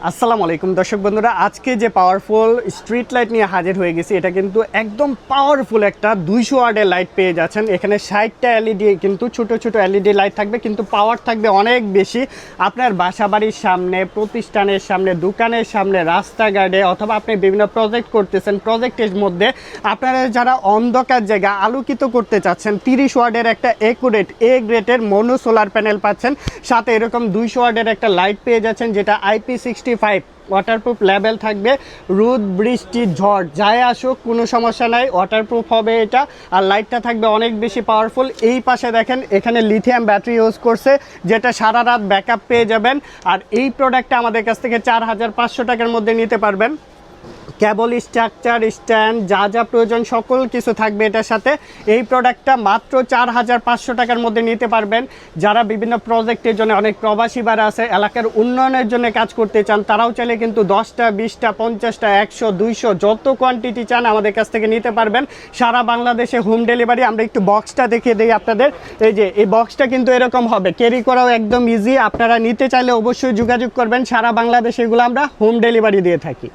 আসসালামু আলাইকুম দর্শক বন্ধুরা, আজকে যে পাওয়ারফুল স্ট্রিট লাইট নিয়ে হাজির হয়ে গেছি, এটা কিন্তু একদম পাওয়ারফুল একটা 200 ওয়াটের লাইট পেয়ে যাচ্ছেন। এখানে 60টা এলইডি কিন্তু ছোট ছোট এলইডি লাইট থাকবে, কিন্তু পাওয়ার থাকবে অনেক বেশি। আপনার বাসাবাড়ির সামনে, প্রতিষ্ঠানের সামনে, দোকানের সামনে, রাস্তাঘাটে, অথবা আপনি বিভিন্ন প্রজেক্ট করতেছেন, প্রজেক্টের মধ্যে আপনারা যারা অন্ধকার জায়গা আলোকিত করতে চাচ্ছেন, 30 ওয়াটের একটা একুরেট এ গ্রেডের মোনো সোলার প্যানেল পাচ্ছেন। সাথে এরকম 200 ওয়াটের একটা লাইট পেয়ে যাচ্ছেন, যেটা IP65 ওয়াটারপ্রুফ লেভেল থাকবে। রোদ বৃষ্টি ঝড় যাই আসুক কোনো সমস্যা নাই, ওয়াটারপ্রুফ হবে এটা। আর লাইটটা থাকবে অনেক বেশি পাওয়ারফুল। এই পাশে দেখেন এখানে লিথিয়াম ব্যাটারি ইউজ করছে, যেটা সারা রাত ব্যাকআপ পেয়ে যাবেন। আর এই প্রোডাক্টটা আমাদের কাছ থেকে 4500 টাকার মধ্যে নিতে পারবেন। কেবল, স্ট্রাকচার, স্ট্যান্ড, যা যা প্রয়োজন সকল কিছু থাকবে এটার সাথে। এই প্রোডাক্টটা মাত্র 4500 টাকার মধ্যে নিতে পারবেন। যারা বিভিন্ন প্রজেক্টের জন্য, অনেক প্রবাসী বাড়া আছে, এলাকার উন্নয়নের জন্য কাজ করতে চান, তারাও চাইলে কিন্তু 10টা, 20টা, 50টা, 100, 200 যত কোয়ান্টিটি চান আমাদের কাছ থেকে নিতে পারবেন। সারা বাংলাদেশে হোম ডেলিভারি। আমরা একটু বক্সটা দেখিয়ে দিই আপনাদের। এই যে এই বক্সটা কিন্তু এরকম হবে, ক্যারি করাও একদম ইজি। আপনারা নিতে চাইলে অবশ্যই যোগাযোগ করবেন। সারা বাংলাদেশে এগুলো আমরা হোম ডেলিভারি দিয়ে থাকি।